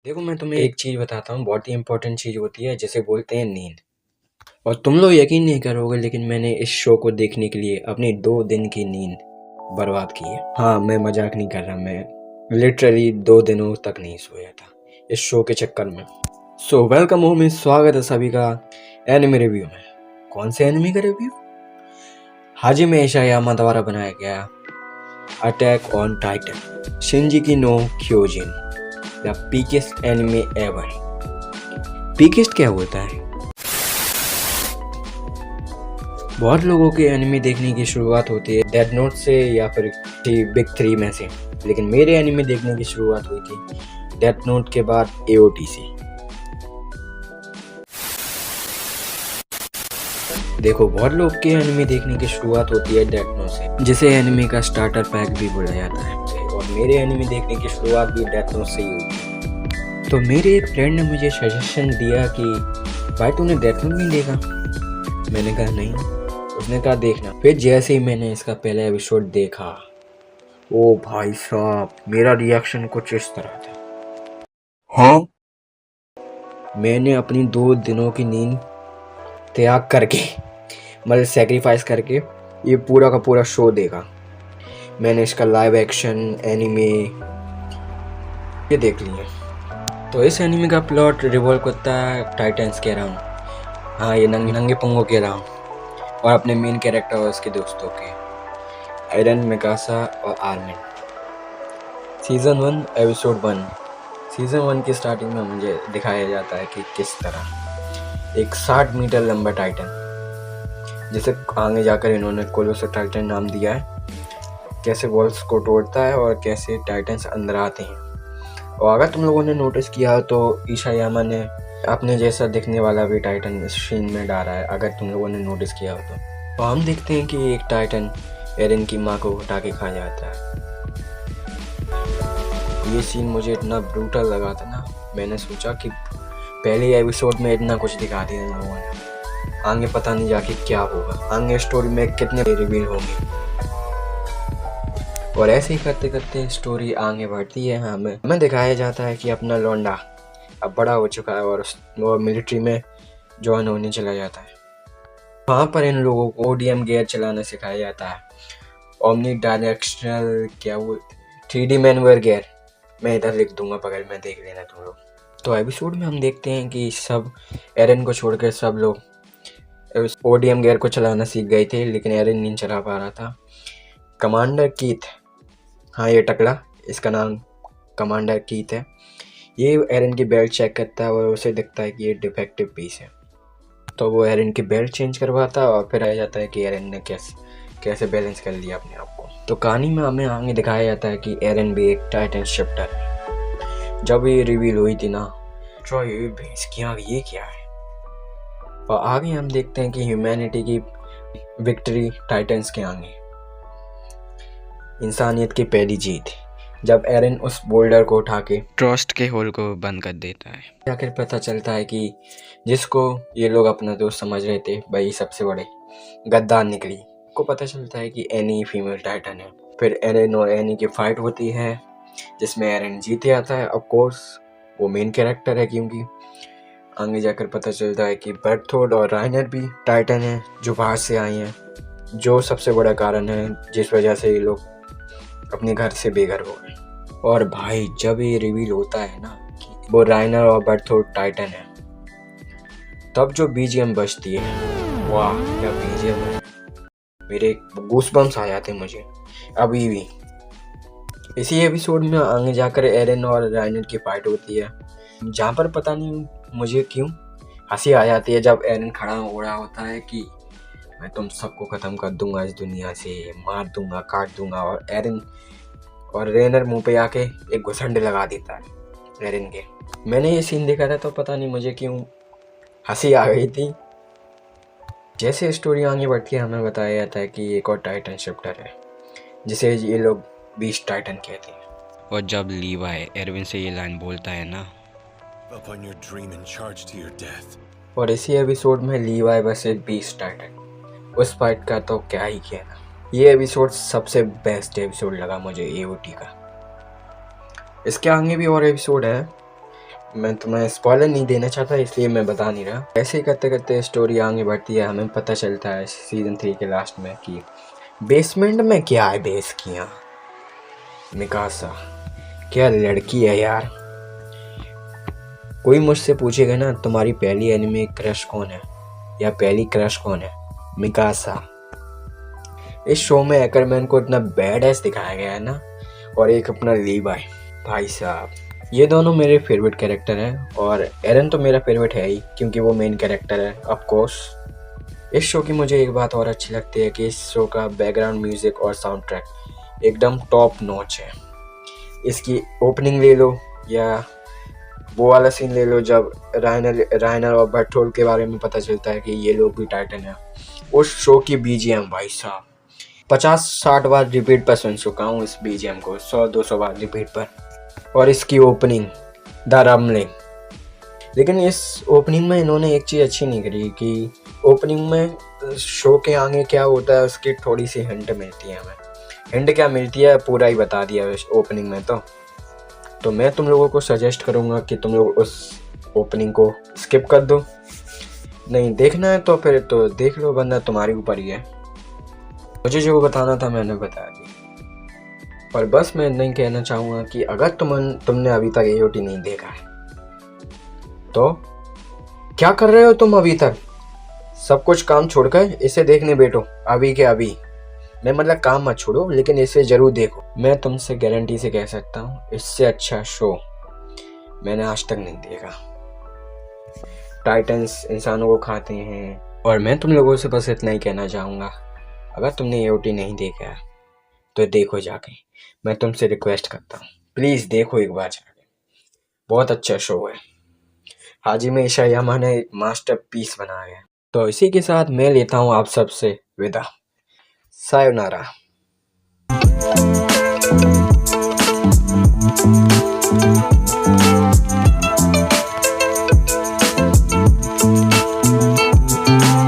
देखो, मैं तुम्हें एक चीज़ बताता हूँ, बहुत ही इंपॉर्टेंट चीज़ होती है जिसे बोलते हैं नींद। और तुम लोग यकीन नहीं करोगे, लेकिन मैंने इस शो को देखने के लिए अपनी 2 दिन की नींद बर्बाद की है। हाँ, मैं मजाक नहीं कर रहा, मैं लिटरली 2 दिनों तक नहीं सोया था इस शो के चक्कर में। सो वेलकम होम में स्वागत है सभी का एनिमे रिव्यू में। कौन से एनिमे का रिव्यू? हाजिमे इशायामा द्वारा बनाया गया Attack on Titan Shingeki no Kyojin, the peakest anime ever. Peakest क्या होता है? बहुत लोगों के एनिमे देखने की शुरुआत होती है डेथ नोट से या फिर बिग 3 में से, लेकिन मेरे एनिमे देखने की शुरुआत हुई थी डेथ नोट के बाद एओटी से। देखो, बहुत लोग के एनिमे देखने की शुरुआत होती है डेथ नोट से, जिसे एनिमे का स्टार्टर पैक भी बोला जाता है, और मेरे एनिमे देखने की शुरुआत भी डेथ नोट से ही हुई। तो मेरे एक फ्रेंड ने मुझे सजेशन दिया कि भाई तूने डेथ नोट नहीं देखा? मैंने कहा नहीं। उसने कहा देखना। फिर जैसे ही मैंने इसका पहला एपिसोड देखा, ओ भाई साहब, मेरा रिएक्शन कुछ इस तरह था। हाँ, मैंने अपनी 2 दिनों की नींद त्याग करके, मतलब सेक्रीफाइस करके, ये पूरा का पूरा शो देखा। मैंने इसका लाइव एक्शन एनिमे ये देख लिया। तो इस एनिमे का प्लॉट रिवॉल्व करता है टाइटन्स के अराउंड। हाँ, ये नंगे पंगों के अराउंड, और अपने मेन कैरेक्टर और उसके दोस्तों के, एरन, मिकासा और आर्मिन। Season 1 episode 1। सीज़न 1 की स्टार्टिंग में मुझे दिखाया जाता है कि किस तरह एक 60 मीटर लंबा टाइटन, जिसे आगे जाकर इन्होंने कोलोसस टाइटन नाम दिया है, कैसे वॉल्स को तोड़ता है और कैसे टाइटन्स अंदर आते हैं। और अगर तुम लोगों ने नोटिस किया हो तो इशायामा ने अपने जैसा दिखने वाला भी टाइटन इस सीन में डाला है, अगर तुम लोगों ने नोटिस किया हो तो। हम देखते हैं कि एक टाइटन एरन की माँ को उठा के खा जाता है। ये सीन मुझे इतना ब्रूटल लगा था ना, मैंने सोचा कि पहले एपिसोड में इतना कुछ दिखा दिया इन लोगों ने, आगे पता नहीं जाके क्या होगा, आगे स्टोरी में कितने रिवील होंगे। और ऐसे ही करते करते स्टोरी आगे बढ़ती है। हमें दिखाया जाता है कि अपना लौंडा अब बड़ा हो चुका है और वो मिलिट्री में ज्वाइन होने चला जाता है। वहाँ पर इन लोगों को ओडीएम गियर चलाना सिखाया जाता है, ओमनी डायरेक्शनल, क्या वो 3D मैनुअल गियर, मैं इधर लिख दूंगा बगल में, देख लेना तुम लोग। तो एपिसोड में हम देखते हैं कि सब एरन को छोड़कर सब लोग ओडीएम गियर को चलाना सीख गए थे, लेकिन एरन नहीं चला पा रहा था। कमांडर कीथ, हाँ ये टकला, इसका नाम कमांडर कीथ है, ये एरन की बेल्ट चेक करता है और उसे दिखता है कि ये डिफेक्टिव पीस है, तो वो एरन की बेल्ट चेंज करवाता है और फिर आ जाता है कि एरन ने कैसे बैलेंस कर लिया अपने आप को। तो कहानी में हमें आगे दिखाया जाता है कि एरन भी एक टाइटन शिफ्टर है। जब ये रिवील हुई थी ना, तो ये भैंस की आँख, ये क्या है। और आगे हम देखते हैं कि ह्यूमैनिटी की विक्ट्री टाइटन्स के आगे, इंसानियत की पहली जीत, जब एरन उस बोल्डर को उठा के ट्रस्ट के होल को बंद कर देता है। आखिर पता चलता है कि जिसको ये लोग अपना दोस्त समझ रहे थे, भाई सबसे बड़े गद्दार निकली। को पता चलता है कि एनी फीमेल टाइटन है। फिर एरन और एनी की फाइट होती है, जिसमें एरन जीते आता है। ऑफ कोर्स वो मेन कैरेक्टर है, क्योंकि आगे जाकर पता चलता है कि बर्थोड और राइनर भी टाइटन है जो बाहर से आई हैं, जो सबसे बड़ा कारण है जिस वजह से ये लोग अपने घर से बेघर हो गए। और भाई जब ये रिवील होता है ना कि वो राइनर और बर्थोड टाइटन है, तब जो बीजीएम बजती है, वाह क्या बीजीएम है, मेरे गूसबम्स आ जाते हैं मुझे अभी भी। इसी एपिसोड में आगे जाकर एरन और राइनर की फाइट होती है, जहाँ पर पता नहीं मुझे क्यों हंसी आ जाती है जब एरन खड़ा हो रहा होता है कि मैं तुम सबको ख़त्म कर दूंगा, इस दुनिया से मार दूंगा, काट दूंगा, और एरन और रेनर मुंह पे आके एक घुसंड लगा देता है एरन के। मैंने ये सीन देखा था तो पता नहीं मुझे क्यों हंसी आ गई थी। जैसे स्टोरी आगे बढ़ती है, हमें बताया जाता है कि एक और टाइटन शिफ्टर है, जिसे ये लोग बीस्ट टाइटन कहते हैं। और जब लीवाई एरविन से ये लाइन बोलता है ना, upon your dream and charge to your death. और इसी एपिसोड में लीवाई वर्सेस बीस्ट टाइटन, उस फाइट का तो क्या ही कहना। ये एपिसोड सबसे बेस्ट एपिसोड लगा मुझे एओटी का। इसके आगे भी और एपिसोड है, मैं तुम्हें स्पॉइलर नहीं देना चाहता, इसलिए मैं बता नहीं रहा। ऐसे ही करते करते स्टोरी आगे बढ़ती है। हमें पता चलता है सीज़न 3 के लास्ट में कि बेसमेंट में क्या है बेस किया। मिकासा क्या लड़की है यार। कोई मुझसे पूछेगा ना तुम्हारी पहली एनिमे क्रश कौन है या पहली क्रश कौन है, मिकासा। इस शो में एकरमैन को इतना बैड एस दिखाया गया है ना, और एक अपना लीवाई भाई साहब, ये दोनों मेरे फेवरेट कैरेक्टर हैं। और एरन तो मेरा फेवरेट है ही क्योंकि वो मेन कैरेक्टर है ऑफ कोर्स। इस शो की मुझे एक बात और अच्छी लगती है कि इस शो का बैकग्राउंड म्यूज़िक और साउंड ट्रैक एकदम टॉप नॉच है। इसकी ओपनिंग ले लो या वो वाला सीन ले लो जब रायनर और बर्टोल के बारे में पता चलता है कि ये लोग भी टाइटन है। उस शो की बीजीएम भाई साहब 50-60 बार रिपीट पर सुन चुका हूँ इस बीजीएम को, 100-200 बार रिपीट पर। और इसकी ओपनिंग द रमलिंग, लेकिन इस ओपनिंग में इन्होंने एक चीज़ अच्छी नहीं करी कि ओपनिंग में शो के आगे क्या होता है उसकी थोड़ी सी हिंट मिलती है। हमें हिंट क्या मिलती है पूरा ही बता दिया ओपनिंग में। तो मैं तुम लोगों को सजेस्ट करूँगा कि तुम लोग उस ओपनिंग को स्किप कर दो। नहीं देखना है तो फिर तो देख लो, वरना तुम्हारे ऊपर ही है। मुझे जो बताना था मैंने बता दिया। और बस मैं नहीं कहना चाहूँगा कि अगर तुमने अभी तक एओटी नहीं देखा है तो क्या कर रहे हो तुम अभी तक। सब कुछ काम छोड़कर इसे देखने बैठो अभी के अभी। मैं मतलब काम मत छोड़ो, लेकिन इसे जरूर देखो। मैं तुमसे गारंटी से कह सकता हूँ इससे अच्छा शो मैंने आज तक नहीं देखा। टाइटन्स इंसानों को खाते हैं। और मैं तुम लोगों से बस इतना ही कहना चाहूँगा, अगर तुमने एओटी नहीं देखा है तो देखो जाके। मैं तुमसे रिक्वेस्ट करता हूँ प्लीज़ देखो एक बार जाके, बहुत अच्छा शो है। हाजिमे इशायामा ने एक मास्टरपीस बनाया है। तो इसी के साथ मैं लेता हूँ आप सबसे विदा। सायोनारा।